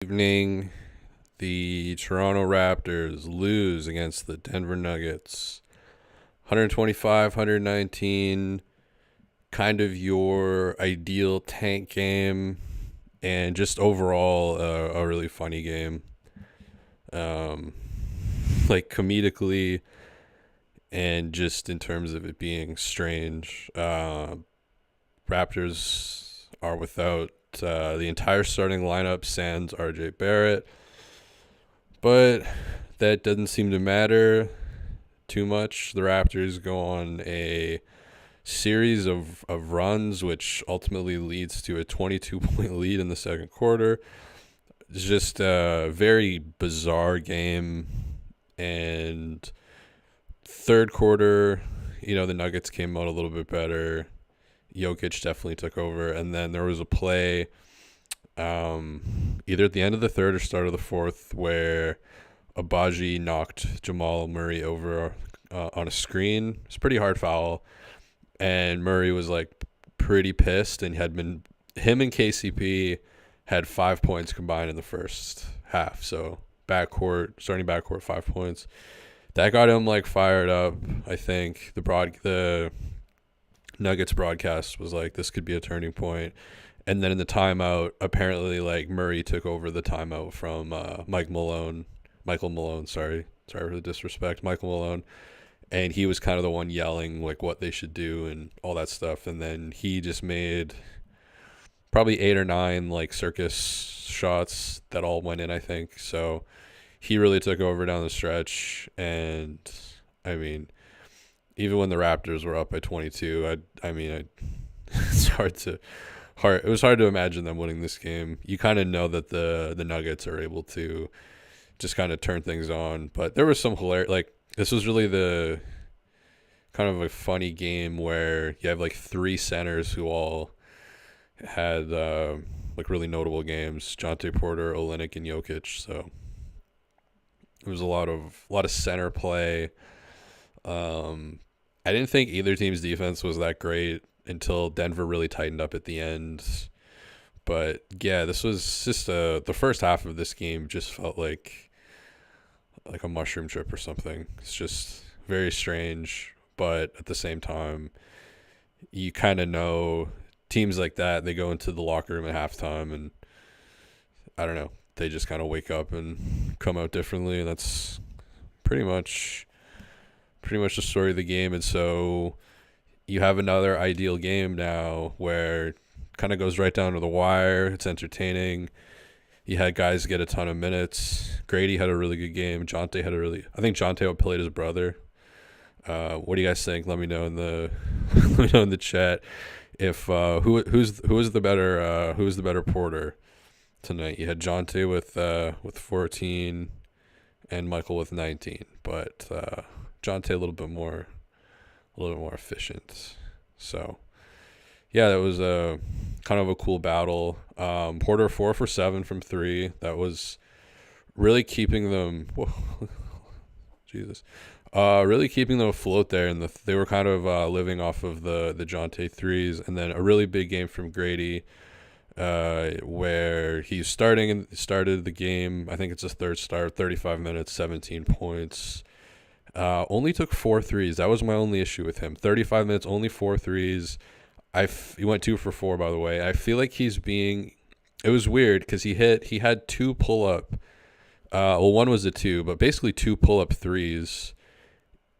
Evening, the Toronto Raptors lose against the Denver Nuggets. 125, 119, kind of your ideal tank game, and just overall a really funny game. Um, like comedically, and just in terms of it being strange. Raptors are without the entire starting lineup, sans RJ Barrett. But that doesn't seem to matter too much. The Raptors go on a series of runs, which ultimately leads to a 22-point lead in the second quarter. It's just a very bizarre game. And third quarter, the Nuggets came out a little bit better. Jokic definitely took over. And then there was a play either at the end of the third or start of the fourth where Agbaji knocked Jamal Murray over on a screen. It's a pretty hard foul. And Murray was like pretty pissed and him and KCP had 5 points combined in the first half. So starting backcourt, 5 points. That got him like fired up. I think the Nuggets broadcast was like, this could be a turning point. And then in the timeout, apparently like Murray took over the timeout from Michael Malone, sorry for the disrespect, Michael Malone. And he was kind of the one yelling like what they should do and all that stuff. And then he just made probably 8 or 9 like circus shots that all went in, I think. So he really took over down the stretch. And I mean, even when the Raptors were up by 22, it was hard to imagine them winning this game. You kind of know that the Nuggets are able to just kind of turn things on, but there was some hilarious. Like this was really the kind of a funny game where you have like 3 centers who all had like really notable games: Jonte Porter, Olynyk, and Jokic. So it was a lot of center play. I didn't think either team's defense was that great until Denver really tightened up at the end. But yeah, this was just the first half of this game just felt like a mushroom trip or something. It's just very strange, but at the same time, you kind of know teams like that, they go into the locker room at halftime and I don't know, they just kind of wake up and come out differently, and that's pretty much the story of the game. And so you have another ideal game now where kind of goes right down to the wire. It's entertaining. You had guys get a ton of minutes. Grady had a really good game. I think Jonte outplayed his brother. What do you guys think? Let me know in the chat if who's the better Porter tonight. You had Jonte with 14 and Michael with 19, but Jonte a little bit more efficient. So yeah, that was a kind of a cool battle. Porter 4 for 7 from 3. That was really keeping them. Jesus, really keeping them afloat there, and they were kind of living off of the Jonte threes, and then a really big game from Grady, where he started the game. I think it's his third start, 35 minutes, 17 points. Only took 4 threes. That was my only issue with him. 35 minutes, only 4 threes. He went 2 for 4, by the way. I feel like it was weird because he had 2 pull-up. One was a 2, but basically 2 pull-up threes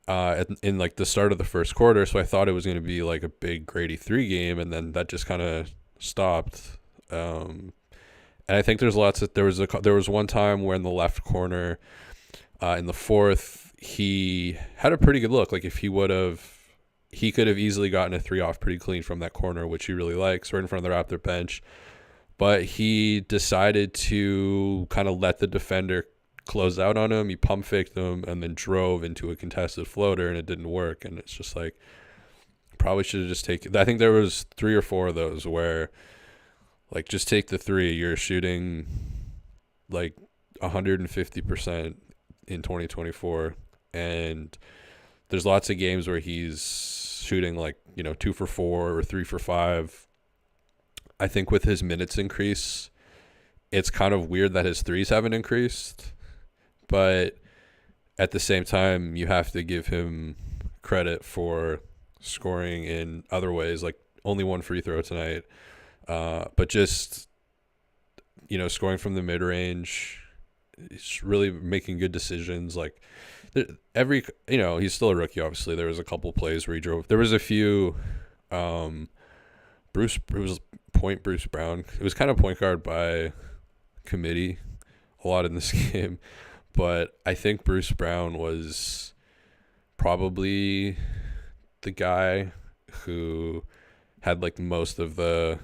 in like the start of the first quarter. So I thought it was going to be like a big Grady 3 game, and then that just kind of stopped. And I think there was one time where in the left corner in the fourth, he had a pretty good look. Like if he could have easily gotten a 3 off pretty clean from that corner, which he really likes, right in front of the Raptor bench. But he decided to kind of let the defender close out on him. He pump faked him and then drove into a contested floater, and it didn't work. And it's just like, probably should have just taken. I think there was 3 or 4 of those where, like, just take the 3. You're shooting like 150% in 2024, and there's lots of games where he's shooting like 2 for 4 or 3 for 5. I think with his minutes increase, it's kind of weird that his threes haven't increased, but at the same time, you have to give him credit for scoring in other ways, like only one free throw tonight. But just, scoring from the mid range, he's really making good decisions. Like he's still a rookie, obviously. There was a couple plays where he drove. There was a few, it was Bruce Brown. It was kind of point guard by committee a lot in this game. But I think Bruce Brown was probably the guy who had like most of the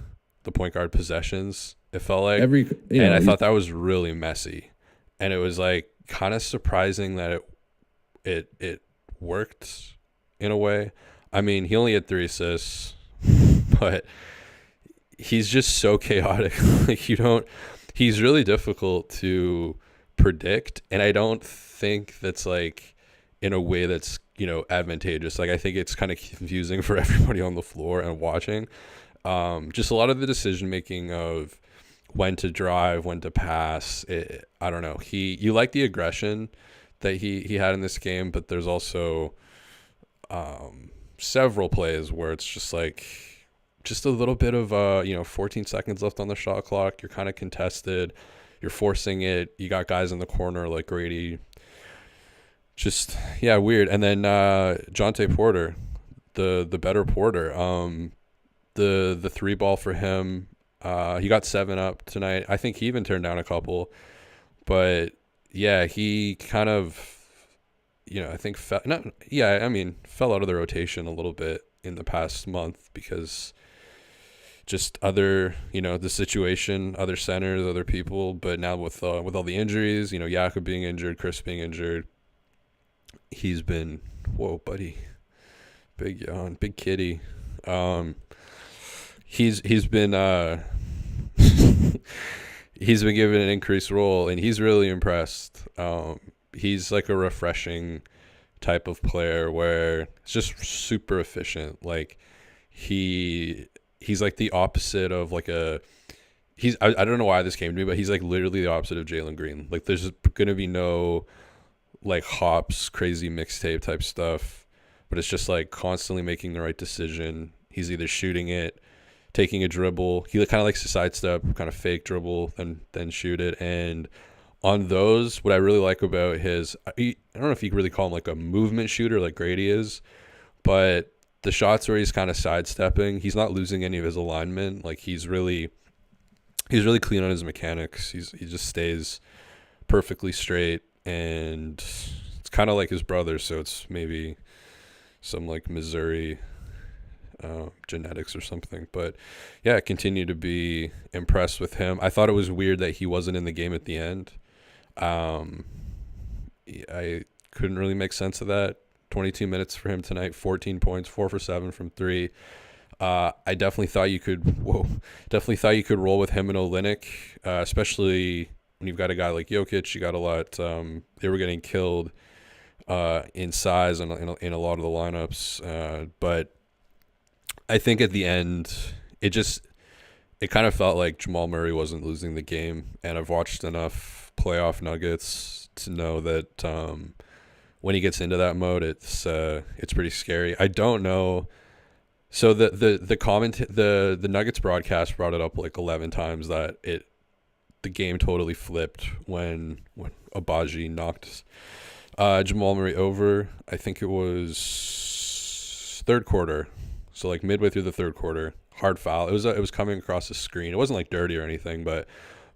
point guard possessions, it felt like. I thought that was really messy. And it was like kind of surprising that it worked in a way. I mean, he only had 3 assists, but he's just so chaotic. Like he's really difficult to predict, and I don't think that's like in a way that's advantageous. Like I think it's kind of confusing for everybody on the floor and watching. Just a lot of the decision making of when to drive, when to pass. I don't know. You like the aggression that he had in this game, but there's also several plays where it's just like just a little bit of 14 seconds left on the shot clock. You're kind of contested. You're forcing it. You got guys in the corner like Grady. Just, yeah, weird. And then Jonte Porter, the better Porter, the 3 ball for him, he got 7 up tonight. I think he even turned down a couple. But, yeah, he kind of, I think fell out of the rotation a little bit in the past month because just other, the situation, other centers, other people. But now with all the injuries, Jakob being injured, Chris being injured, he's been, whoa, buddy, big yawn, big kitty. He's been he's been given an increased role, and he's really impressed. He's like a refreshing type of player where it's just super efficient. Like he's like the opposite of like I don't know why this came to me, but he's like literally the opposite of Jalen Green. Like there's gonna be no like hops, crazy mixtape type stuff, but it's just like constantly making the right decision. He's either shooting it, taking a dribble. He kind of likes to sidestep, kind of fake dribble, then shoot it. And on those, what I really like about his, I don't know if you could really call him like a movement shooter like Grady is, but the shots where he's kind of sidestepping, he's not losing any of his alignment. Like he's really clean on his mechanics. He just stays perfectly straight, and it's kind of like his brother, so it's maybe some like Missouri genetics or something. But yeah, I continue to be impressed with him. I thought it was weird that he wasn't in the game at the end. I couldn't really make sense of that. 22 minutes for him tonight, 14 points, 4 for 7 from 3. I definitely thought you could roll with him and Olynyk, especially when you've got a guy like Jokic. You got a lot. They were getting killed in size in a lot of the lineups, but I think at the end it kind of felt like Jamal Murray wasn't losing the game, and I've watched enough playoff Nuggets to know that when he gets into that mode, it's pretty scary. I don't know. So the Nuggets broadcast brought it up like 11 times that the game totally flipped when Agbaji knocked Jamal Murray over. I think it was third quarter, so like midway through the third quarter, hard foul. It was coming across the screen. It wasn't like dirty or anything, but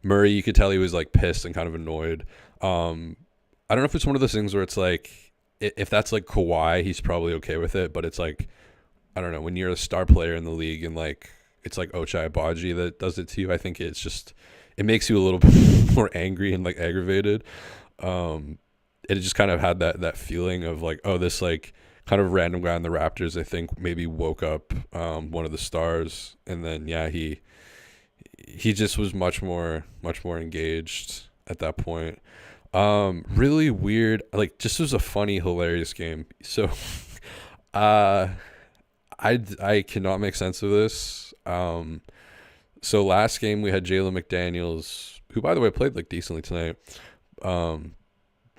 Murray, you could tell he was like pissed and kind of annoyed. I don't know if it's one of those things where it's like if that's like Kawhi, he's probably okay with it, but it's like, I don't know, when you're a star player in the league and like it's like Ochai Agbaji that does it to you, I think it makes you a little bit more angry and like aggravated. It just kind of had that feeling of like, oh, this like kind of random guy in the Raptors, I think maybe woke up one of the stars, and then yeah, he just was much more engaged at that point. Really weird, like just was a funny, hilarious game. So I cannot make sense of this. So last game we had Jalen McDaniels who by the way played like decently tonight. Um,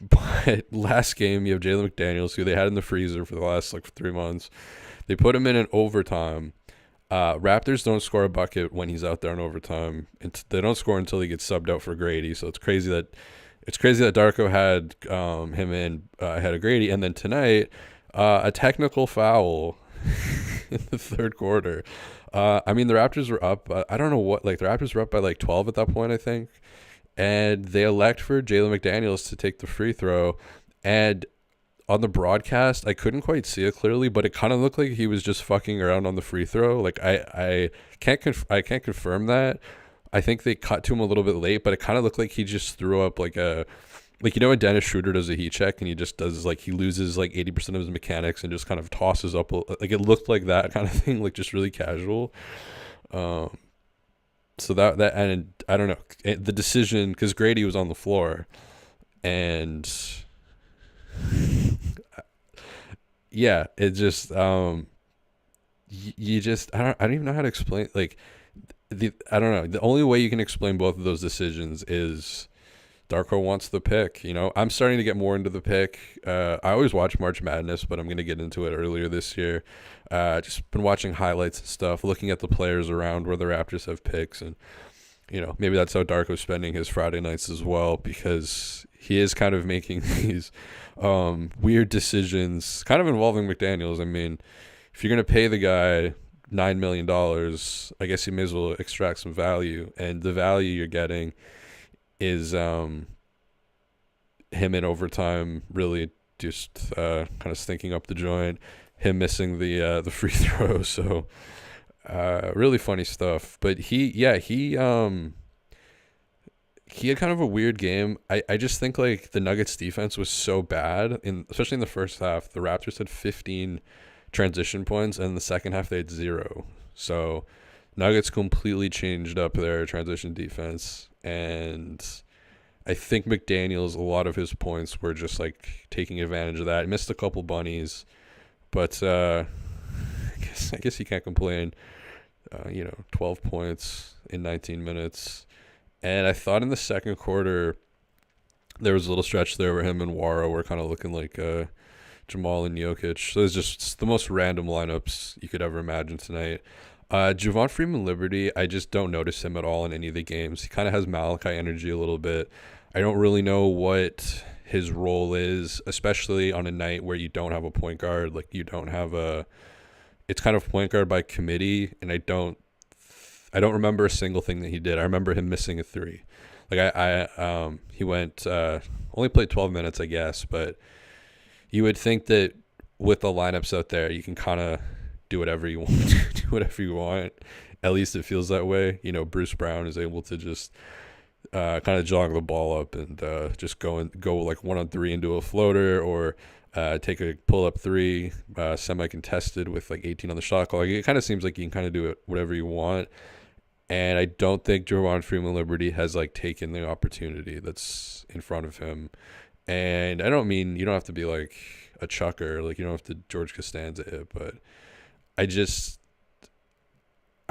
but last game you have Jalen McDaniels, who they had in the freezer for the last like 3 months. They put him in an overtime. Raptors don't score a bucket when he's out there in overtime, and they don't score until he gets subbed out for Grady. So it's crazy that Darko had him in ahead of Grady, and then tonight a technical foul in the third quarter. I mean, the Raptors were up. I don't know what, like the Raptors were up by like 12 at that point, I think, and they elect for Jalen McDaniels to take the free throw, and on the broadcast, I couldn't quite see it clearly, but it kind of looked like he was just fucking around on the free throw. Like I can't confirm that. I think they cut to him a little bit late, but it kind of looked like he just threw up like when Dennis Schroeder does a heat check and he just does like he loses like 80% of his mechanics and just kind of tosses up like it looked like that kind of thing, like just really casual. So that and I don't know the decision because Grady was on the floor and. Yeah, it just you just I don't even know how to explain like I don't know. The only way you can explain both of those decisions is Darko wants the pick. I'm starting to get more into the pick. I always watch March Madness, but I'm going to get into it earlier this year. Just been watching highlights and stuff, looking at the players around where the Raptors have picks, and maybe that's how Darko's spending his Friday nights as well, because he is kind of making these weird decisions, kind of involving McDaniels. I mean, if you're going to pay the guy $9 million, I guess you may as well extract some value. And the value you're getting is him in overtime really just kind of stinking up the joint, him missing the free throw. So really funny stuff. But he had kind of a weird game. I just think like the Nuggets defense was so bad, especially in the first half. The Raptors had 15 transition points, and in the second half they had 0. So Nuggets completely changed up their transition defense, and I think McDaniels, a lot of his points were just like taking advantage of that. He missed a couple bunnies, but I guess he can't complain. 12 points in 19 minutes. And I thought in the second quarter, there was a little stretch there where him and Wara were kind of looking like Jamal and Jokic. So it's just the most random lineups you could ever imagine tonight. Javon Freeman-Liberty, I just don't notice him at all in any of the games. He kind of has Malachi energy a little bit. I don't really know what his role is, especially on a night where you don't have a point guard. Like you don't have it's kind of point guard by committee, and I don't remember a single thing that he did. I remember him missing a 3. Like he went only played 12 minutes, I guess, but you would think that with the lineups out there, you can kind of do whatever you want. Do whatever you want. At least it feels that way. Bruce Brown is able to just kind of jog the ball up and just go like 1-on-3 into a floater, or take a pull-up 3, semi-contested with like 18 on the shot clock. It kind of seems like you can kind of do it whatever you want. And I don't think Javon Freeman-Liberty has like taken the opportunity that's in front of him. And I don't mean you don't have to be like a chucker, like you don't have to George Costanza it, but I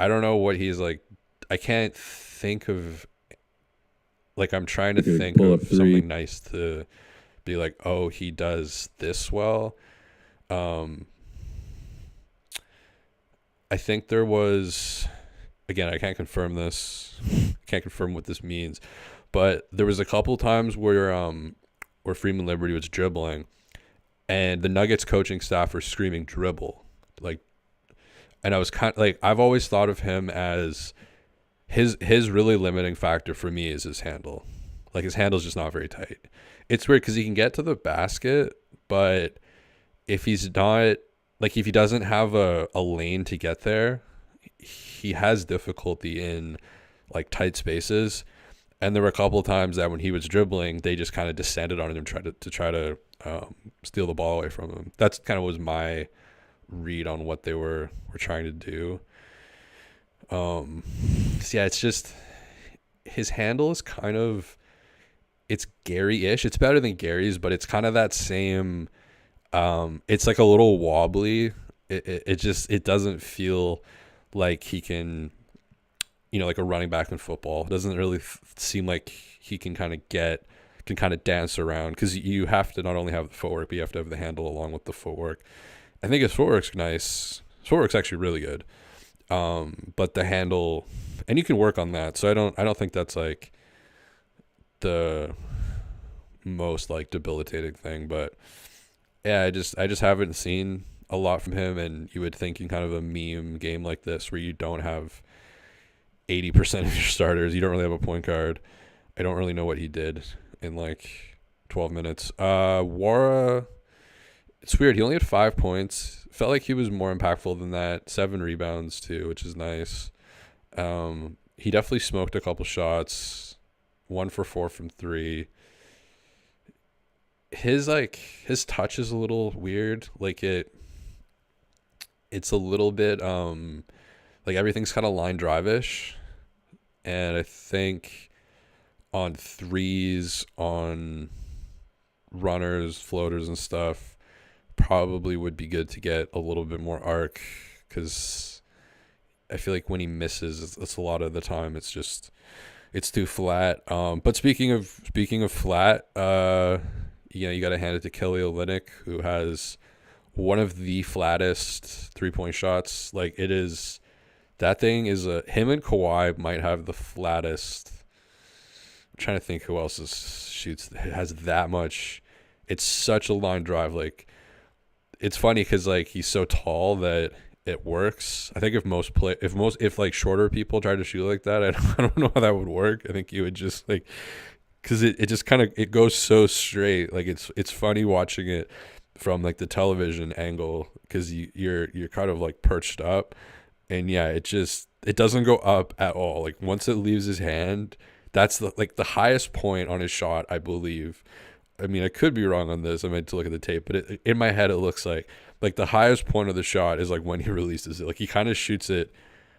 don't know what he's like. I can't think of, like I'm trying to think of something nice to be like, oh, he does this well. I think there was, again, I can't confirm this, can't confirm what this means, but there was a couple times where Freeman-Liberty was dribbling, and the Nuggets coaching staff were screaming dribble, like, and I was kind of like, I've always thought of him as his really limiting factor for me is his handle. Like his handle's just not very tight. It's weird because he can get to the basket, but if he's not, like if he doesn't have a lane to get there, he has difficulty in like tight spaces. And there were a couple of times that when he was dribbling, they just kind of descended on him and tried to steal the ball away from him. That's kind of was my read on what they were trying to do. So yeah, it's just his handle is kind of, it's Gary-ish. It's better than Gary's, but it's kind of that same. It's like a little wobbly. It doesn't feel like he can like a running back in football. It doesn't really seem like he can kind of dance around, because you have to not only have the footwork, but you have to have the handle along with the footwork. I think his footwork's nice. His footwork's actually really good. But the handle, and you can work on that. So I don't think that's like the most like debilitating thing, but yeah, I just haven't seen a lot from him. And you would think in kind of a meme game like this, where you don't have 80% of your starters, you don't really have a point guard. I don't really know what he did in like 12 minutes. Wara, it's weird. He only had 5 points. Felt like he was more impactful than that. 7 rebounds too, which is nice. He definitely smoked a couple shots. 1 for 4 from 3. His touch is a little weird. Like it's a little bit like everything's kind of line drive-ish. And I think on threes, on runners, floaters and stuff, probably would be good to get a little bit more arc, because I feel like when he misses, it's a lot of the time it's too flat. But speaking of flat, you got to hand it to Kelly Olynyk, who has one of the flattest 3-point shots. Like, it is, that thing is him and Kawhi might have the flattest. I'm trying to think who else has that much. It's such a line drive. Like, it's funny because like he's so tall that it works. I think if like shorter people tried to shoot like that, I don't know how that would work. I think you would just like, because it just kind of, it goes so straight. Like it's funny watching it from like the television angle, because you're kind of like perched up, and yeah, it doesn't go up at all. Like once it leaves his hand, that's the highest point on his shot, I believe. I mean, I could be wrong on this. I meant to look at the tape, but in my head, it looks like the highest point of the shot is like when he releases it. Like he kind of shoots it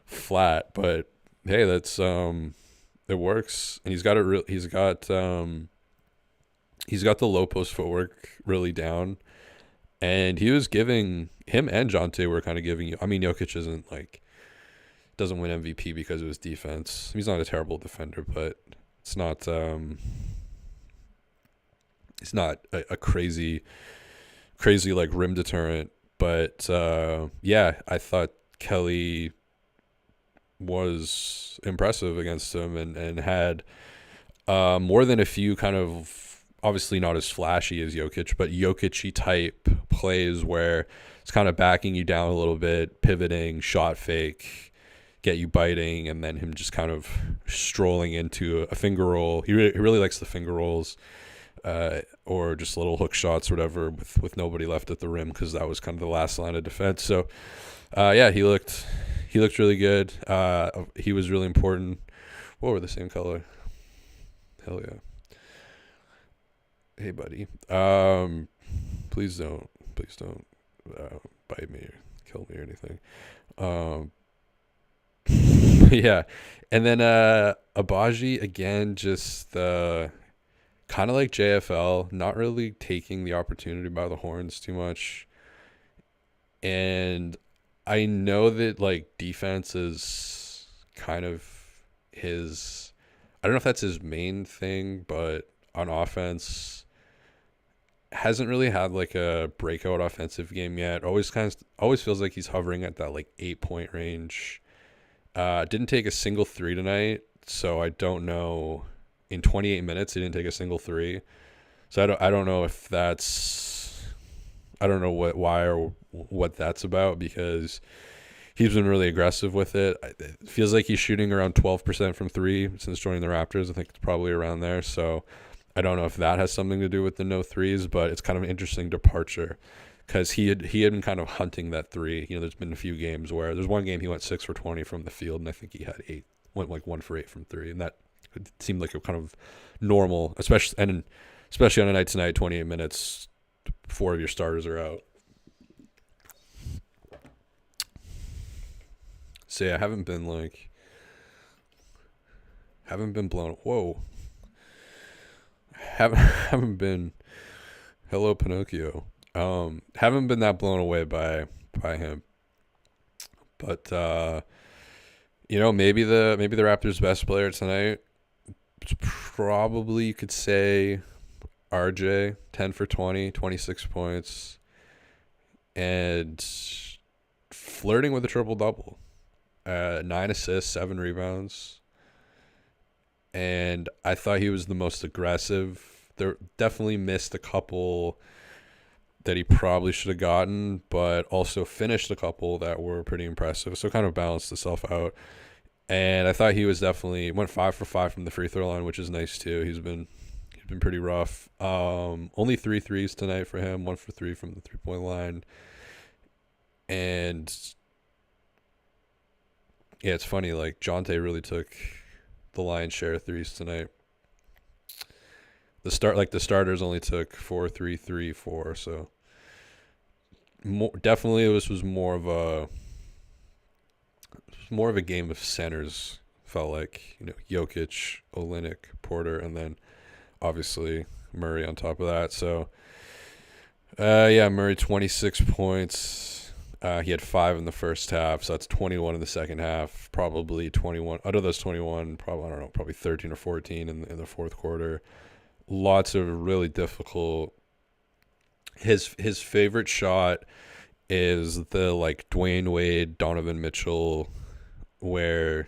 flat, but hey, that's it works. And he's got the low post footwork really down, and he was giving him and Jonte were kind of giving you. I mean, Jokic doesn't win MVP because of his defense. He's not a terrible defender, but it's not. It's not a crazy like rim deterrent, but yeah, I thought Kelly was impressive against him, and had more than a few kind of, obviously not as flashy as Jokic, but Jokic-y type plays where it's kind of backing you down a little bit, pivoting, shot fake, get you biting, and then him just kind of strolling into a finger roll. He really likes the finger rolls. Or just little hook shots, whatever, with nobody left at the rim, because that was kind of the last line of defense. So, yeah, he looked really good. He was really important. Whoa, we're the same color. Hell yeah. Hey, buddy. Please don't bite me or kill me or anything. Yeah, and then Agbaji again, just kind of like JFL, not really taking the opportunity by the horns too much. And I know that like defense is kind of his, I don't know if that's his main thing, but on offense hasn't really had like a breakout offensive game yet. Always feels like he's hovering at that like 8-point range. Didn't take a single 3 tonight, so I don't know. In 28 minutes, he didn't take a single 3. So I don't know if that's, I don't know why or what that's about, because he's been really aggressive with it. It feels like he's shooting around 12% from 3 since joining the Raptors. I think it's probably around there. So I don't know if that has something to do with the no threes, but it's kind of an interesting departure, because he had been kind of hunting that 3. There's been a few games where there's one game he went 6 for 20 from the field, and I think he had 8, went like 1 for 8 from 3, and that it seemed like a kind of normal, especially on a night tonight, 28 minutes, 4 of your starters are out. So yeah, I haven't been blown. Whoa. Haven't been. Hello, Pinocchio. Haven't been that blown away by him, but maybe the Raptors' best player tonight is probably, you could say, RJ, 10 for 20, 26 points, and flirting with a triple double. 9 assists, 7 rebounds. And I thought he was the most aggressive. There definitely missed a couple that he probably should have gotten, but also finished a couple that were pretty impressive. So kind of balanced itself out. And I thought he was definitely went 5 for 5 from the free throw line, which is nice too. He's been pretty rough. Only 3 threes tonight for him, 1 for 3 from the 3-point line. And yeah, it's funny, like Jonte really took the lion's share of threes tonight. The starters only took 4, 3, 3, 4. So definitely this was more of a game of centers. Felt like, Jokic, Olynyk, Porter, and then obviously Murray on top of that. So Murray 26 points. He had 5 in the first half, so that's 21 in the second half. Probably 21 out of those 21. Probably 13 or 14 in the fourth quarter. Lots of really difficult. His favorite shot is the Dwayne Wade, Donovan Mitchell, where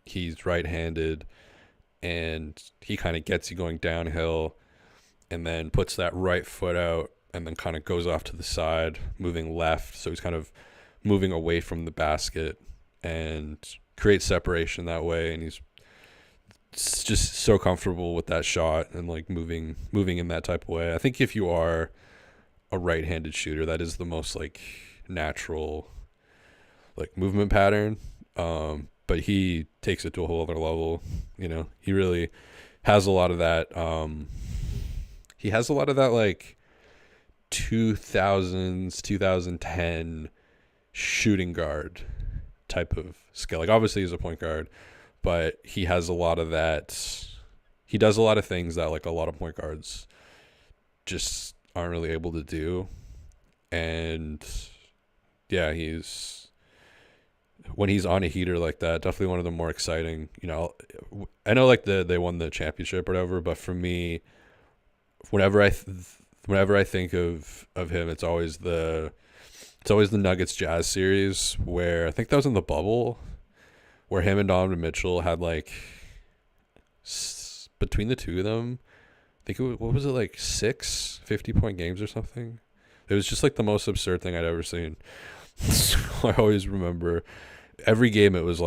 he's right-handed and he kind of gets you going downhill and then puts that right foot out and then kind of goes off to the side, moving left. So he's kind of moving away from the basket and creates separation that way. And he's just so comfortable with that shot and moving in that type of way. I think if you are a right-handed shooter, that is the most natural movement pattern. But he takes it to a whole other level. He really has a lot of that. He has a lot of that 2000s, 2010 shooting guard type of skill. Obviously he's a point guard, but he has a lot of that. He does a lot of things that a lot of point guards just aren't really able to do. And yeah, when he's on a heater like that, definitely one of the more exciting. I know they won the championship or whatever, but for me, whenever I think of him, it's always the Nuggets Jazz series, where I think that was in the bubble, where him and Donovan Mitchell had between the two of them, I think what was it, 6 50-point games or something. It was just the most absurd thing I'd ever seen. So I always remember every game it was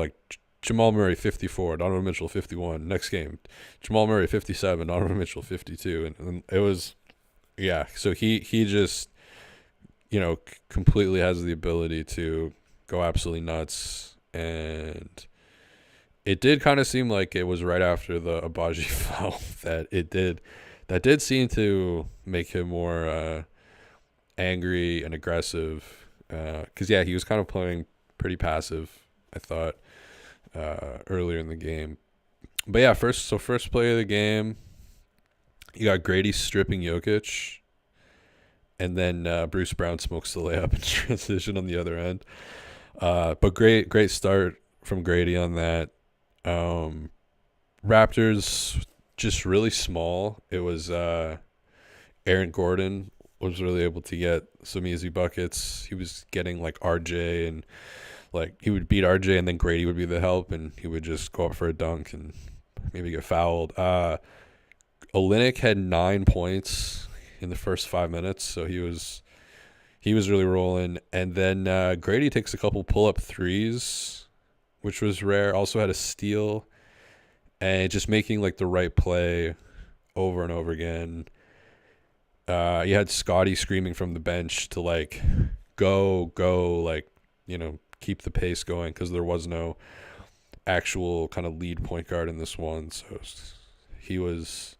Jamal Murray 54, Donovan Mitchell 51. Next game, Jamal Murray 57, Donovan Mitchell 52, and it was, yeah. So he just completely has the ability to go absolutely nuts, and it did kind of seem like it was right after the Agbaji foul that did seem to make him more angry and aggressive. Because he was kind of playing pretty passive, I thought, earlier in the game. But yeah, first play of the game, you got Grady stripping Jokic, and then Bruce Brown smokes the layup in transition on the other end. But great start from Grady on that. Raptors just really small. It was Aaron Gordon was really able to get some easy buckets. He was getting RJ, and he would beat RJ, and then Grady would be the help, and he would just go up for a dunk and maybe get fouled. Olynyk had 9 points in the first 5 minutes, so he was really rolling. And then Grady takes a couple pull-up threes, which was rare. Also had a steal, and just making the right play over and over again. You had Scotty screaming from the bench to go, keep the pace going, because there was no actual kind of lead point guard in this one. So he was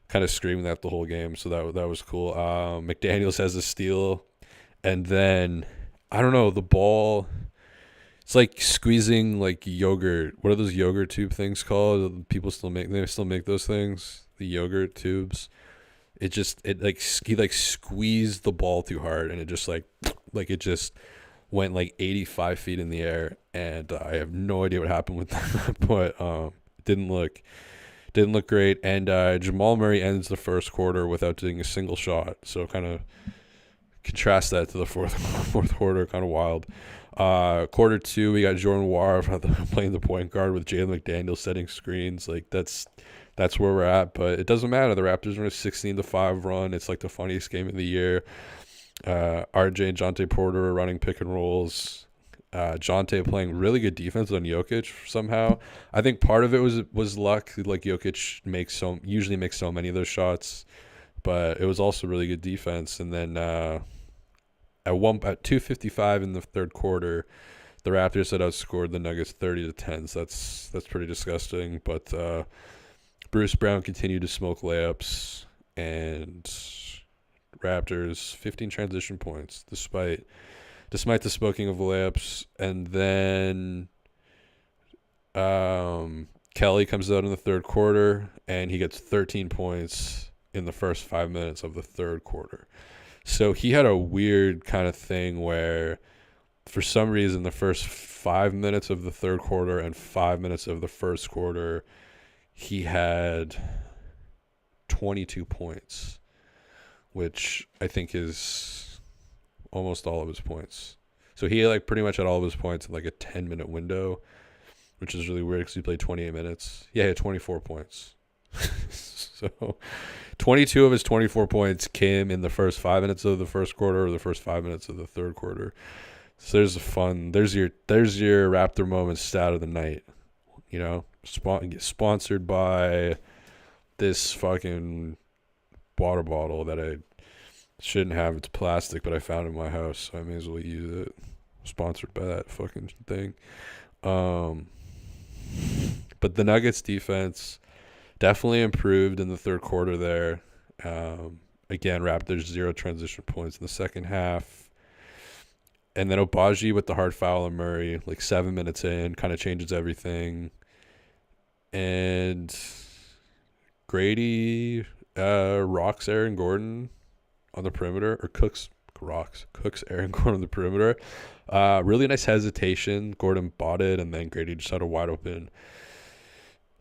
kind of screaming that the whole game. So that was cool. McDaniels has a steal, and then I don't know, the ball. It's squeezing yogurt. What are those yogurt tube things called? People still make those things. The yogurt tubes. He squeezed the ball too hard, and it just it just went 85 feet in the air, and I have no idea what happened with that, but didn't look great. And Jamal Murray ends the first quarter without doing a single shot. So kind of contrast that to the fourth quarter, kind of wild. Quarter two, we got Jordan Wara playing the point guard with Jalen McDaniels setting screens. Like that's where we're at, but it doesn't matter. The Raptors are on a 16-5 run. It's like the funniest game of the year. RJ and Jonte Porter are running pick and rolls. Jonte playing really good defense on Jokic somehow. I think part of it was luck. Like Jokic usually makes so many of those shots, but it was also really good defense. And then at 2:55 in the third quarter, the Raptors had outscored the Nuggets 30-10. So that's pretty disgusting. But Bruce Brown continued to smoke layups, and Raptors 15 transition points despite the smoking of layups. And then Kelly comes out in the third quarter, and he gets 13 points in the first 5 minutes of the third quarter. So he had a weird kind of thing where for some reason the first 5 minutes of the third quarter and 5 minutes of the first quarter, he had 22 points, which I think is almost all of his points. So he like pretty much had all of his points in like a 10-minute window, which is really weird because he played 28 minutes. Yeah, he had 24 points. So 22 of his 24 points came in the first 5 minutes of the first quarter or the first 5 minutes of the third quarter. So there's your Raptor moment stat of the night. You know, sponsored by this fucking water bottle that I shouldn't have. It's plastic, but I found it in my house, so I may as well use it. Sponsored by that fucking thing. But the Nuggets defense definitely improved in the third quarter there. Again, Raptors 0 transition points in the second half. And then Agbaji with the hard foul on Murray, like 7 minutes in, kind of changes everything. And Grady rocks Aaron Gordon on the perimeter, or cooks Aaron Gordon on the perimeter. Really nice hesitation. Gordon bought it, and then Grady just had a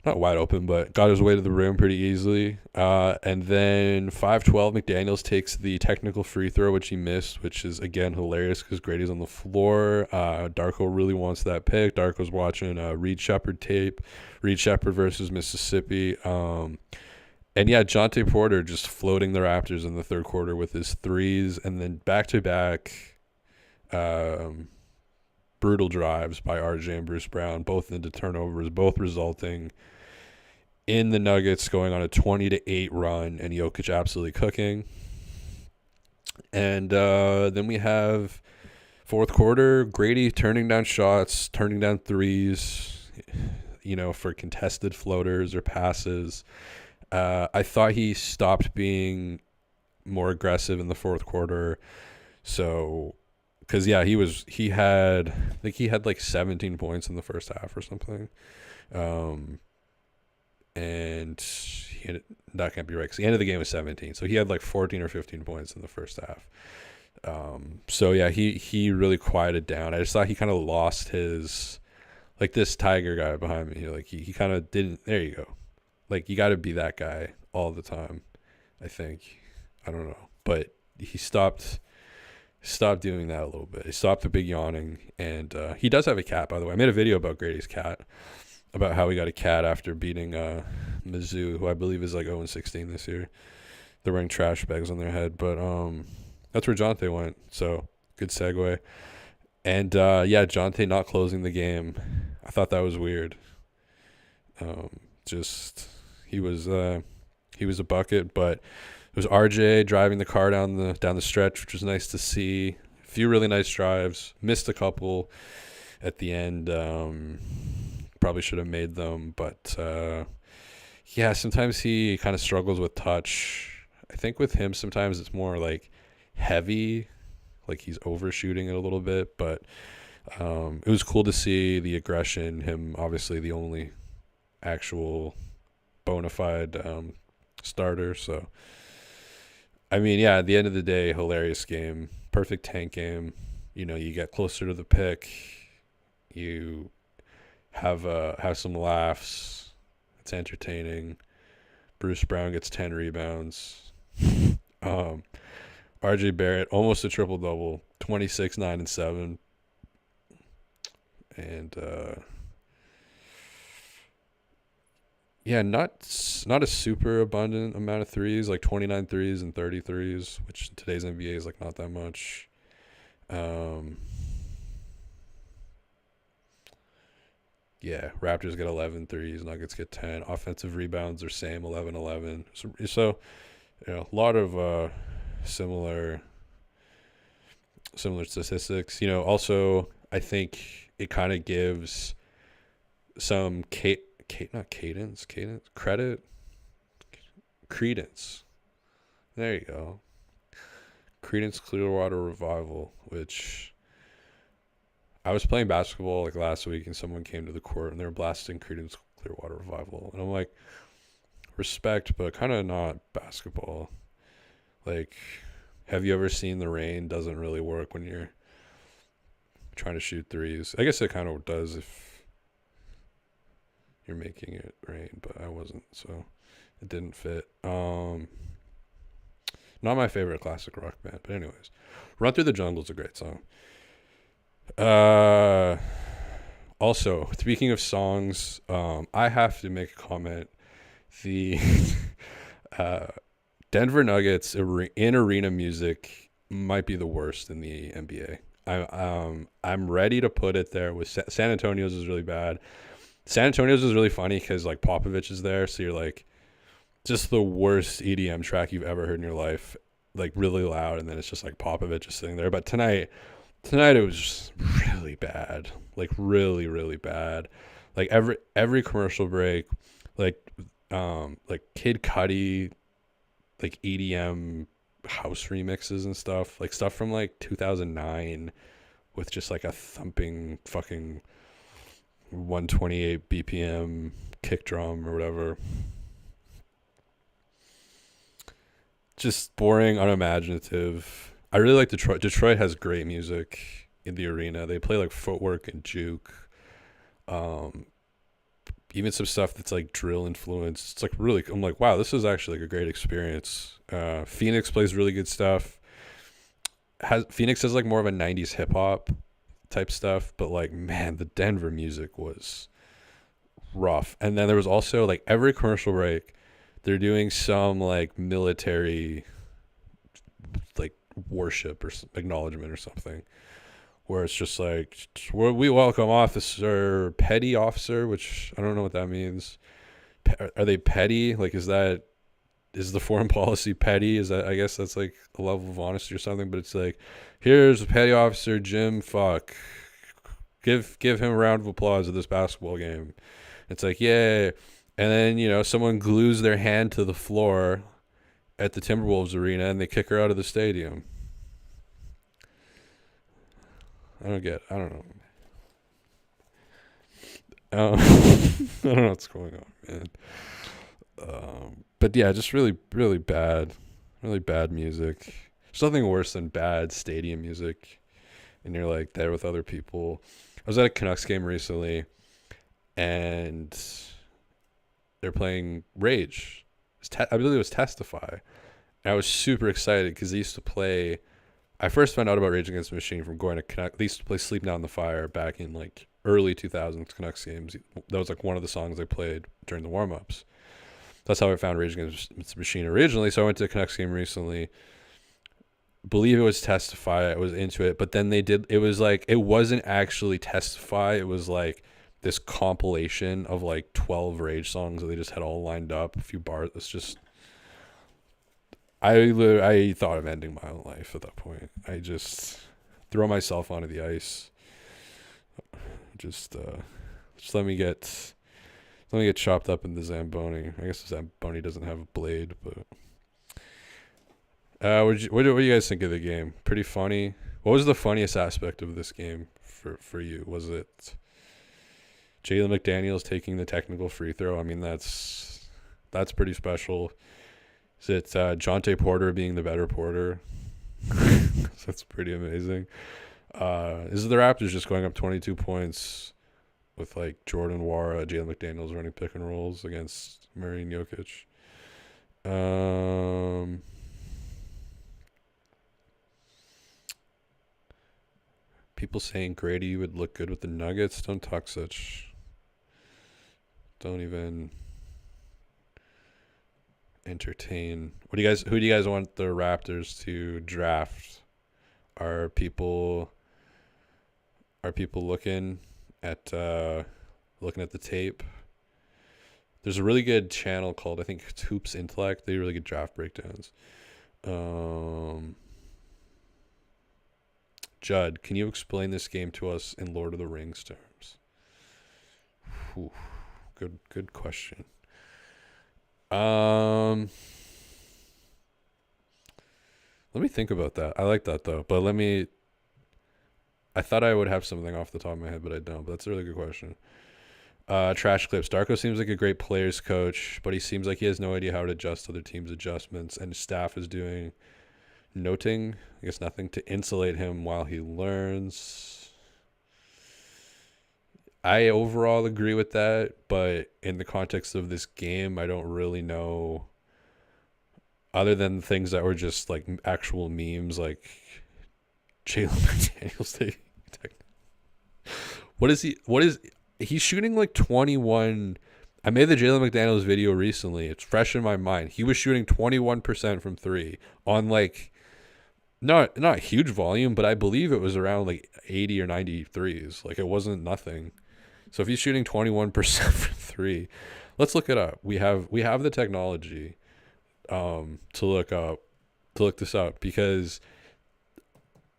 not wide open, but got his way to the rim pretty easily. And then 5-12, McDaniels takes the technical free throw, which he missed, which is, again, hilarious because Grady's on the floor. Darko really wants that pick. Darko's watching Reed Shepherd tape, Reed Shepherd versus Mississippi. And, yeah, Jonte Porter just floating the Raptors in the third quarter with his threes, and then back-to-back brutal drives by RJ and Bruce Brown, both into turnovers, both resulting in the Nuggets going on a 20-8 run and Jokic absolutely cooking. And then we have fourth quarter, Grady turning down shots, turning down threes, for contested floaters or passes. I thought he stopped being more aggressive in the fourth quarter. So, because, yeah, he had like 17 points in the first half or something. And that can't be right because the end of the game was 17. So he had like 14 or 15 points in the first half. So, yeah, he really quieted down. I just thought he kind of lost his, like this Tiger guy behind me. Like he kind of didn't, there you go. Like you got to be that guy all the time, I think. I don't know. But he stopped doing that a little bit. He stopped the big yawning. And he does have a cat, by the way. I made a video about Grady's cat, about how he got a cat after beating Mizzou, who I believe is like 0-16 this year. They're wearing trash bags on their head. But that's where Jonte went. So good segue. And, yeah, Jonte not closing the game. I thought that was weird. He was a bucket, but it was RJ driving the car down the stretch, which was nice to see. A few really nice drives. Missed a couple at the end. Probably should have made them, but yeah, sometimes he kind of struggles with touch. I think with him sometimes it's more like heavy, like he's overshooting it a little bit, but it was cool to see the aggression, him obviously the only actual bona fide starter. So, I mean, yeah, at the end of the day, hilarious game, perfect tank game. You get closer to the pick. You have some laughs. It's entertaining. Bruce Brown gets 10 rebounds. RJ Barrett almost a triple double, 26, 9, and 7. And not a super abundant amount of threes, like 29 threes and 30 threes, which in today's NBA is like not that much. Raptors get 11 threes, Nuggets get 10. Offensive rebounds are same, 11-11. So a lot of similar statistics. Also, I think it kind of gives some credence. There you go. Credence Clearwater Revival, which I was playing basketball like last week, and someone came to the court and they were blasting Credence Clearwater Revival, and I'm like, respect, but kind of not basketball. Like, have you ever seen the rain doesn't really work when you're trying to shoot threes? I guess it kind of does if you're making it rain, but I wasn't, so it didn't fit. Not my favorite classic rock band, but anyways, Run Through the Jungle is a great song. Also, speaking of songs, I have to make a comment. The Denver Nuggets in arena music might be the worst in the NBA. I'm ready to put it there. With San Antonio's is really bad. San Antonio's is really funny because like Popovich is there, so you're like, just the worst EDM track you've ever heard in your life, like really loud, and then it's just like Popovich just sitting there. But tonight it was just really bad, like really, really bad. Like every commercial break, like Kid Cudi, like EDM house remixes and stuff, like stuff from like 2009 with just like a thumping fucking 128 BPM kick drum or whatever. Just boring, unimaginative. I really like Detroit. Detroit has great music in the arena. They play like Footwork and Juke. Even some stuff that's like drill influenced. It's like really, I'm like, wow, this is actually like a great experience. Phoenix plays really good stuff. Phoenix has like more of a 90s hip hop type stuff, but like, man, the Denver music was rough. And then there was also like every commercial break, they're doing some like military like worship or acknowledgement or something, where it's just like, we welcome Officer Petty Officer, which I don't know what that means. Are they petty? Like, is the foreign policy petty? Is that, I guess that's like a level of honesty or something, but it's like, here's Petty Officer Jim Fuck. Give him a round of applause at this basketball game. It's like, yay. And then, someone glues their hand to the floor at the Timberwolves arena and they kick her out of the stadium. I don't know. I don't know what's going on, man. But yeah, just really, really bad music. There's nothing worse than bad stadium music, and you're like there with other people. I was at a Canucks game recently, and they're playing Rage. I believe it was Testify. And I was super excited because they used to play. I first found out about Rage Against the Machine from going to Canucks. They used to play Sleep Down the Fire back in like early 2000s Canucks games. That was like one of the songs they played during the warm-ups. That's how I found Rage Against the Machine originally. So I went to a Canucks game recently. Believe it was Testify. I was into it. But then it was like, it wasn't actually Testify. It was like this compilation of like 12 Rage songs that they just had all lined up. A few bars. It's just, I thought of ending my own life at that point. I just throw myself onto the ice. Just let me get chopped up in the Zamboni. I guess the Zamboni doesn't have a blade, but what do you guys think of the game? Pretty funny. What was the funniest aspect of this game for you? Was it Jalen McDaniels taking the technical free throw? I mean, that's pretty special. Is it Jonte Porter being the better Porter? That's pretty amazing. Is the Raptors just going up 22 points with like Jordan Wara, Jalen McDaniels running pick and rolls against Murray and Jokic? People saying Grady would look good with the Nuggets. Don't talk such. Don't even entertain. Who do you guys want the Raptors to draft? Are people looking at the tape? There's a really good channel called, I think, Hoops Intellect. They do really good draft breakdowns. Judd, can you explain this game to us in Lord of the Rings terms? Whew. Good question. Let me think about that. I like that though, but I thought I would have something off the top of my head, but I don't. But that's a really good question. Trash clips. Darko seems like a great players coach, but he seems like he has no idea how to adjust other teams' adjustments, and his staff is doing nothing to insulate him while he learns. I overall agree with that, but in the context of this game, I don't really know, other than things that were just like actual memes, like Jalen McDaniels. He's shooting like 21. I made the Jalen McDaniels video recently. It's fresh in my mind. He was shooting 21% from three on like not huge volume, but I believe it was around like 80 or 90 threes. Like it wasn't nothing. So if he's shooting 21% from three, let's look it up. We have the technology to look this up, because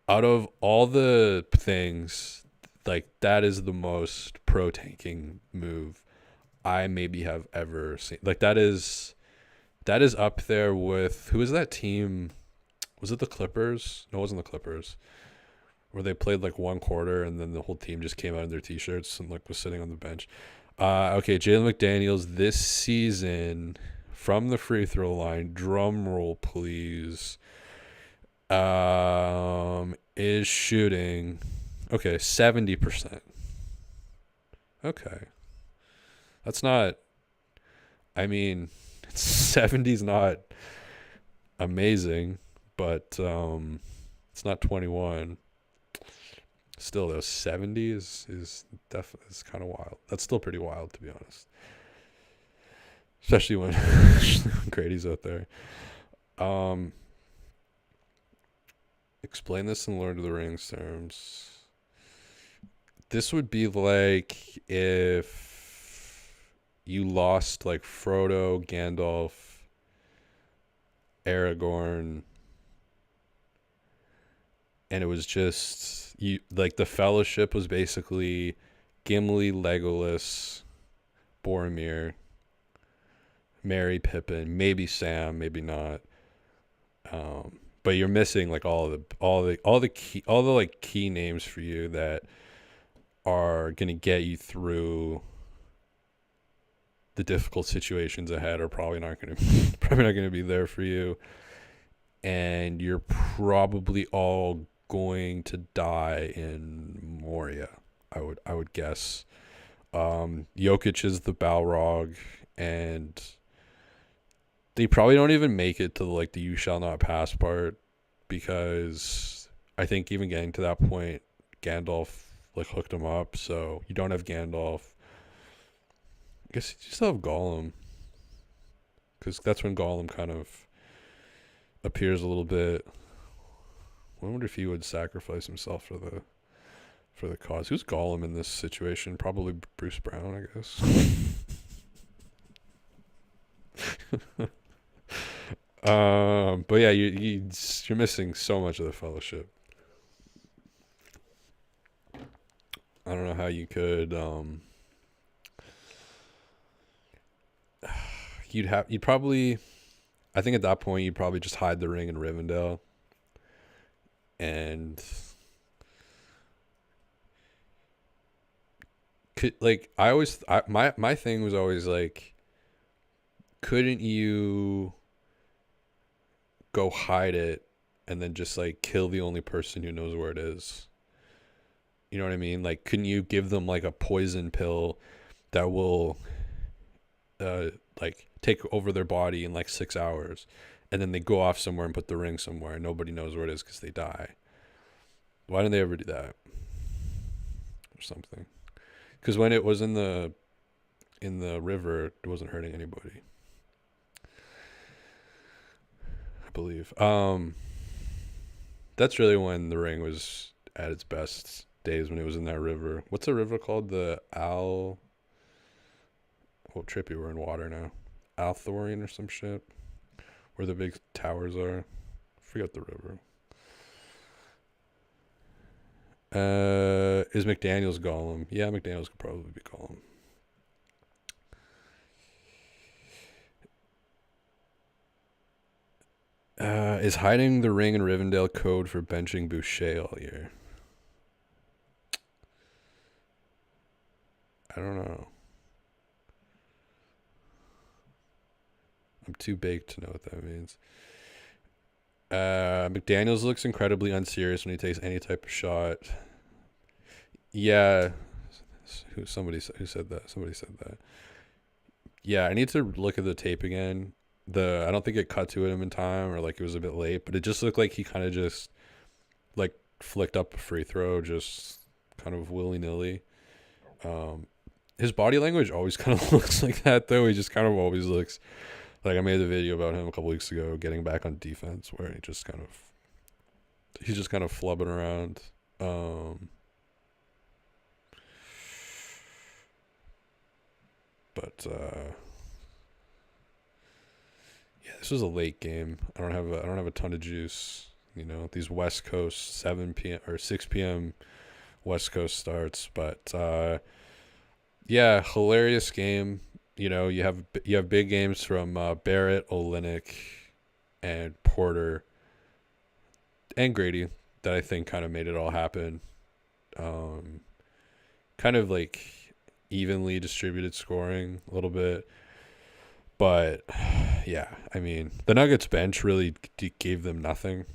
out of all the things, like that is the most pro tanking move I maybe have ever seen. Like that is up there with, who is that team? Was it the Clippers? No, it wasn't the Clippers. Where they played like one quarter and then the whole team just came out in their t-shirts and like was sitting on the bench. Okay, Jalen McDaniels this season from the free throw line, drum roll please, is shooting 70%. Okay. That's not, I mean, 70's not amazing, but it's not 21. Still, though, 70 is definitely, it's kind of wild. That's still pretty wild, to be honest. Especially when Grady's out there. Explain this in Lord of the Rings terms. This would be like if you lost like Frodo, Gandalf, Aragorn, and it was just you, like the Fellowship was basically Gimli, Legolas, Boromir, Merry, Pippin, maybe Sam, maybe not. But you're missing like all the key names for you that are gonna get you through the difficult situations ahead are probably not gonna be there for you, and you're probably all going to die in Moria. I would guess. Jokic is the Balrog, and they probably don't even make it to like the "you shall not pass" part, because I think even getting to that point, Gandalf like hooked him up. So you don't have Gandalf. I guess you still have Gollum, because that's when Gollum kind of appears a little bit. I wonder if he would sacrifice himself for the cause. Who's Gollum in this situation? Probably Bruce Brown, I guess. But yeah, you're missing so much of the Fellowship. I don't know how you could. You'd probably. I think at that point you'd probably just hide the ring in Rivendell, and my thing was always like, couldn't you go hide it and then just like kill the only person who knows where it is? You know what I mean? Like, couldn't you give them like a poison pill that will like take over their body in like 6 hours, and then they go off somewhere and put the ring somewhere and nobody knows where it is because they die? Why didn't they ever do that or something? Because when it was in the river, it wasn't hurting anybody, I believe. That's really when the ring was at its best days, when it was in that river. What's the river called? The Al. Oh, trippy, we're in water now. Althorian or some shit, where the big towers are. Forget the river. Is McDaniels Gollum? Yeah, McDaniels could probably be Gollum. Is hiding the ring in Rivendell code for benching Boucher all year? I don't know. I'm too baked to know what that means. McDaniels looks incredibly unserious when he takes any type of shot. Yeah. Who said that? Somebody said that. Yeah, I need to look at the tape again. I don't think it cut to him in time, or like it was a bit late, but it just looked like he kind of just like flicked up a free throw, just kind of willy-nilly. His body language always kind of looks like that, though. He just kind of always looks like, I made a video about him a couple weeks ago getting back on defense, where he's just kind of flubbing around. But yeah, this was a late game. I don't have a ton of juice. You know, these West Coast 7 p.m. or 6 p.m. West Coast starts, but yeah, hilarious game. You know, you have big games from Barrett, Olynyk, and Porter, and Grady, that I think kind of made it all happen. Kind of like evenly distributed scoring a little bit. But yeah, I mean, the Nuggets bench really gave them nothing.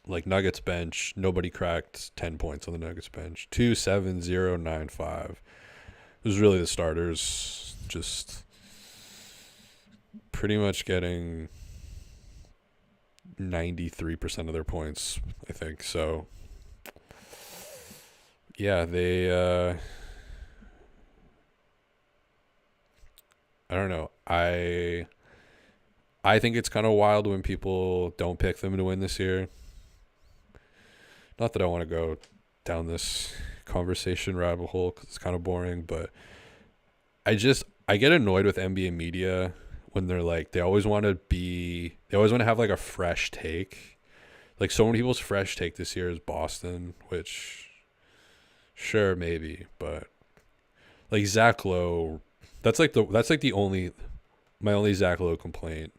Like, Nuggets bench, nobody cracked 10 points on the Nuggets bench. 2, 7, 0, 9, 5. It was really the starters just pretty much getting 93% of their points, I think. So yeah, they I don't know. I think it's kind of wild when people don't pick them to win this year. Not that I want to go down this conversation rabbit hole, because it's kind of boring, but I get annoyed with NBA media when they're like, they always want to have like a fresh take. Like, so many people's fresh take this year is Boston, which sure, maybe, but like Zach Lowe, my only Zach Lowe complaint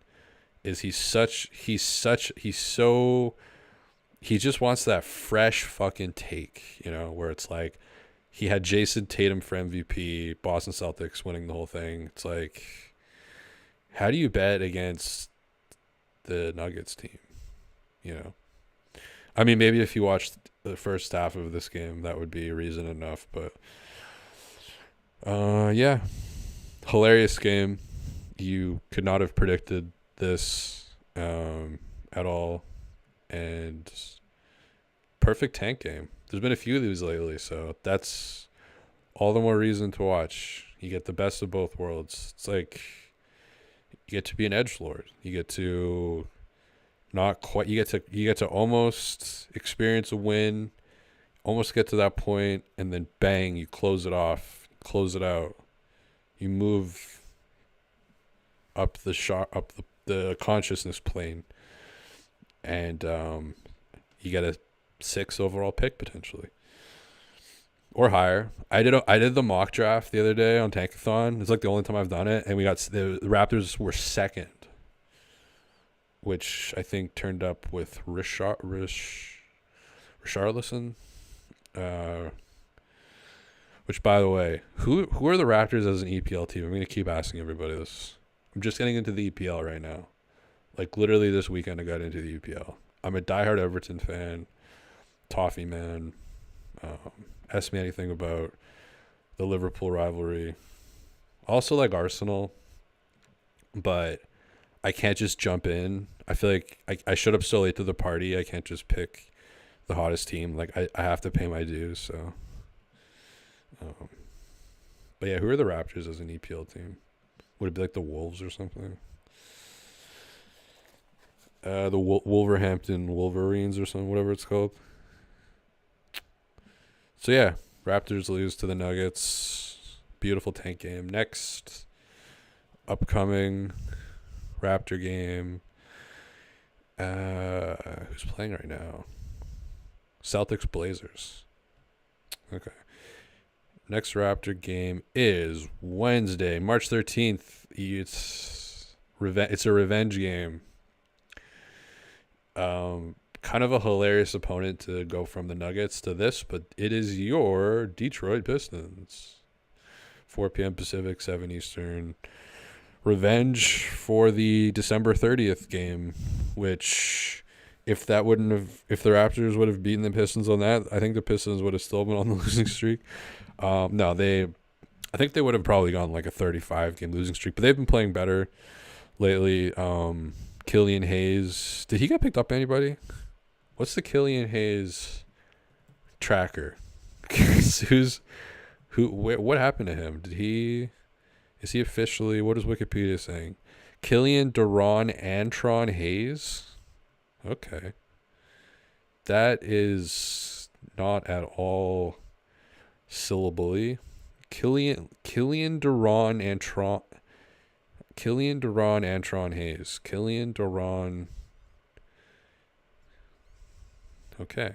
is he just wants that fresh fucking take, you know, where it's like, he had Jason Tatum for MVP, Boston Celtics winning the whole thing. It's like, how do you bet against the Nuggets team? You know, I mean, maybe if you watched the first half of this game, that would be reason enough. But yeah, hilarious game. You could not have predicted this at all, and perfect tank game. There's been a few of these lately, so that's all the more reason to watch. You get the best of both worlds. It's like, you get to be an edgelord. You get to not quite. You get to almost experience a win, almost get to that point, and then bang, you close it off, close it out. You move up the consciousness plane, and you get a 6 overall pick potentially, or higher. I did the mock draft the other day on Tankathon. It's like the only time I've done it, and the Raptors were second, which I think turned up with Richarlison. Which, by the way, who are the Raptors as an EPL team? I'm going to keep asking everybody this. I'm just getting into the EPL right now. Like, literally this weekend I got into the EPL. I'm a diehard Everton fan, Toffee man, Ask me anything about the Liverpool rivalry. Also like Arsenal, but I can't just jump in. I feel like I showed up so late to the party. I can't just pick the hottest team. Like I have to pay my dues. So, but yeah, who are the Raptors as an EPL team? Would it be like the Wolves or something? The Wolverhampton Wolverines or something, whatever it's called. So yeah, Raptors lose to the Nuggets. Beautiful tank game. Next upcoming Raptor game. Who's playing right now? Celtics Blazers. Okay. Next Raptor game is Wednesday, March 13th. It's a revenge game. Kind of a hilarious opponent to go from the Nuggets to this, but it is your Detroit Pistons. 4 p.m. Pacific, 7 Eastern. Revenge for the December 30th game, which if the Raptors would have beaten the Pistons on that, I think the Pistons would have still been on the losing streak. I think they would have probably gone like a 35 game losing streak, but they've been playing better lately. Killian Hayes, did he get picked up by anybody? What's the Killian Hayes tracker? What happened to him? Is he officially, what is Wikipedia saying? Killian Duran Antron Hayes? Okay. That is not at all syllable-y. Killian Duran Antron Hayes. Killian Duran. Okay.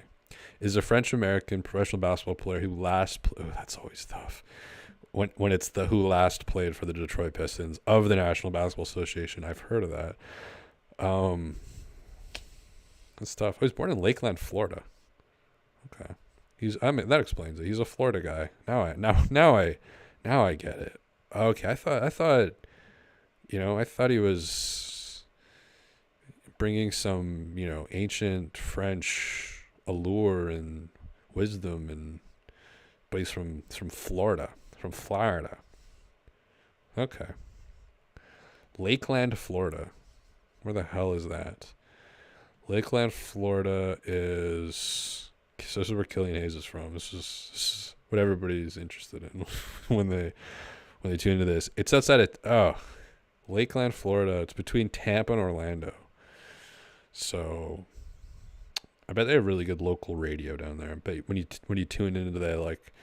Is a French-American professional basketball player who that's always tough. When it's the who last played for the Detroit Pistons of the National Basketball Association. I've heard of that. That's tough. I was born in Lakeland, Florida. Okay. That explains it. He's a Florida guy. Now I get it. Okay, I thought he was bringing some, ancient French allure and wisdom, but he's from Florida. From Florida. Okay. Lakeland, Florida. Where the hell is that? Lakeland, Florida is... So this is where Killian Hayes is from. This is what everybody's interested in when they tune into this. It's outside of... Lakeland, Florida. It's between Tampa and Orlando. So... I bet they have really good local radio down there. But when you tune into that, like...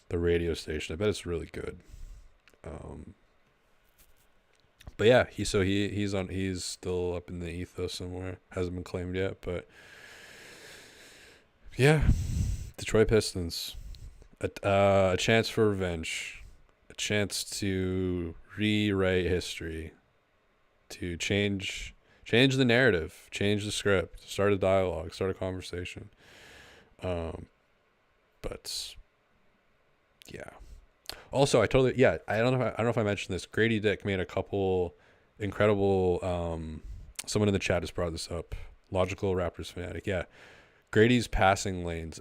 the radio station, I bet it's really good. But yeah, he's still up in the ethos somewhere. Hasn't been claimed yet, but yeah, Detroit Pistons, a chance for revenge, a chance to rewrite history, to change the narrative, change the script, start a dialogue, start a conversation. But yeah. Also, I don't know if I mentioned this. Grady Dick made a couple incredible. Someone in the chat has brought this up. Logical Raptors fanatic. Yeah, Grady's passing lanes.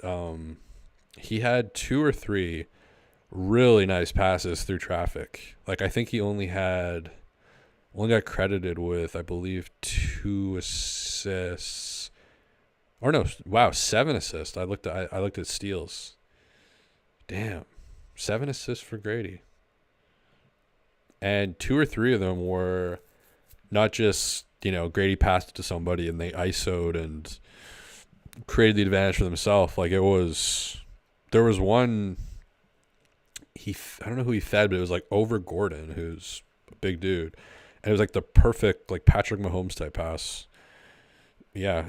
He had 2 or 3 really nice passes through traffic. Like I think he only got credited with, I believe, 2 assists. Or no, wow, 7 assists. I looked at steals. Damn. 7 assists for Grady. And 2 or 3 of them were not just, Grady passed it to somebody and they ISO'd and created the advantage for themselves. Like there was one, I don't know who he fed, but it was like over Gordon, who's a big dude. And it was like the perfect, like Patrick Mahomes type pass. Yeah.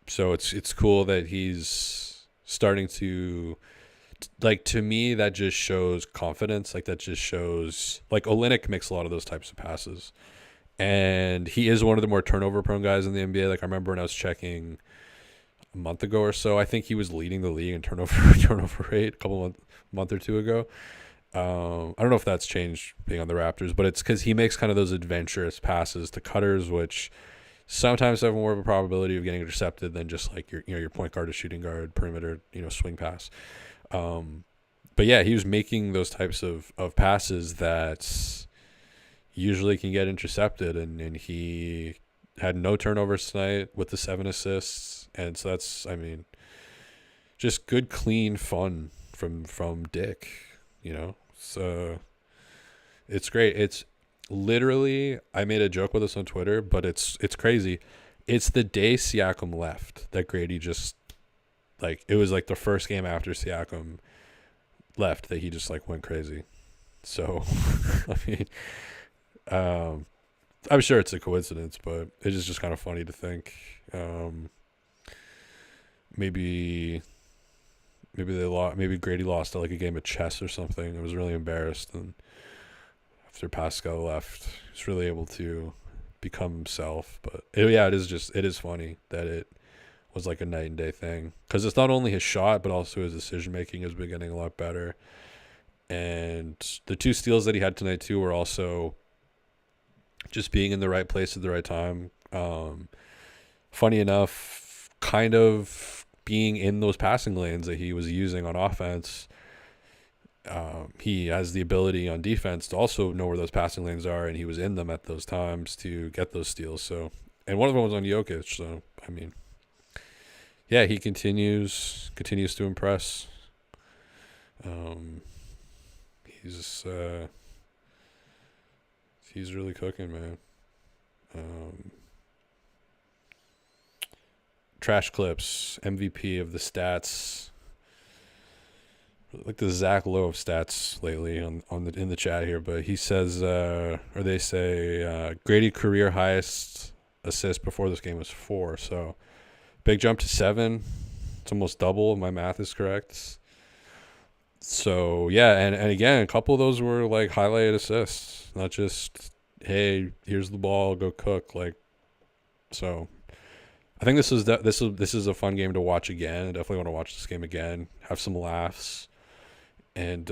So it's cool that he's starting to, like, to me, that just shows confidence. Like, that just shows, like, Olynyk makes a lot of those types of passes. And he is one of the more turnover-prone guys in the NBA. Like, I remember when I was checking a month ago or so, I think he was leading the league in turnover rate a month or two ago. I don't know if that's changed being on the Raptors, but it's because he makes kind of those adventurous passes to cutters, which sometimes have more of a probability of getting intercepted than just like your point guard or shooting guard, perimeter, swing pass. But yeah, he was making those types of passes that usually can get intercepted, and he had no turnovers tonight with the 7 assists. And so that's, I mean, just good, clean fun from Dick, So it's great. It's literally, I made a joke with this on Twitter, but it's crazy. It's the day Siakam left that Grady just, like, it was like the first game after Siakam left that he just like went crazy. So I mean, I'm sure it's a coincidence, but it is just kind of funny to think maybe they lost, maybe Grady lost like a game of chess or something. I was really embarrassed, and after Pascal left, he's really able to become himself. But it is funny that it was like a night and day thing, because it's not only his shot but also his decision making has been getting a lot better. And the 2 steals that he had tonight too were also just being in the right place at the right time. Funny enough, kind of being in those passing lanes that he was using on offense. He has the ability on defense to also know where those passing lanes are, and he was in them at those times to get those steals. So, and one of them was on Jokic. So, I mean, yeah, he continues to impress. He's really cooking, man. Trash Clips, MVP of the stats. Like the Zach Lowe of stats lately in the chat here, but he says, or they say, Grady career highest assist before this game was 4. So big jump to 7. It's almost double if my math is correct. So yeah, and again, a couple of those were like highlighted assists, not just, hey, here's the ball, go cook. Like, so I think this is a fun game to watch again. I definitely want to watch this game again, have some laughs, and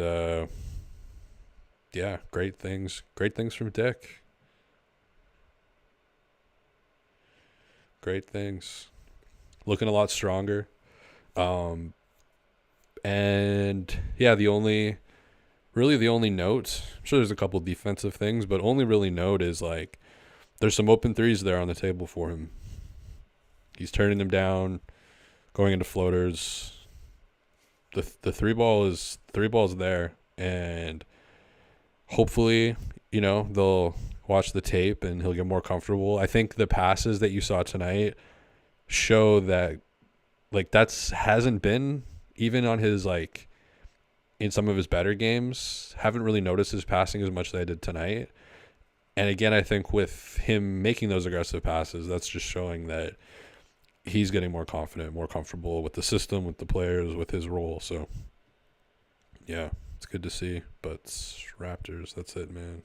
yeah, great things from Dick. Great things, looking a lot stronger. And yeah, the only note, I'm sure there's a couple defensive things, but only really note is like there's some open threes there on the table for him. He's turning them down, going into floaters. The three ball is there, and hopefully, they'll watch the tape and he'll get more comfortable. I think the passes that you saw tonight show that like hasn't been, even on his, like, in some of his better games, haven't really noticed his passing as much as I did tonight. And again, I think with him making those aggressive passes, that's just showing that he's getting more confident, more comfortable with the system, with the players, with his role. So, yeah, it's good to see. But Raptors, that's it, man.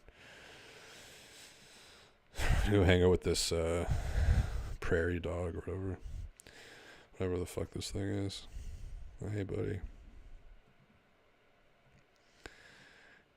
Go hang out with this prairie dog or whatever the fuck this thing is. Oh, hey, buddy.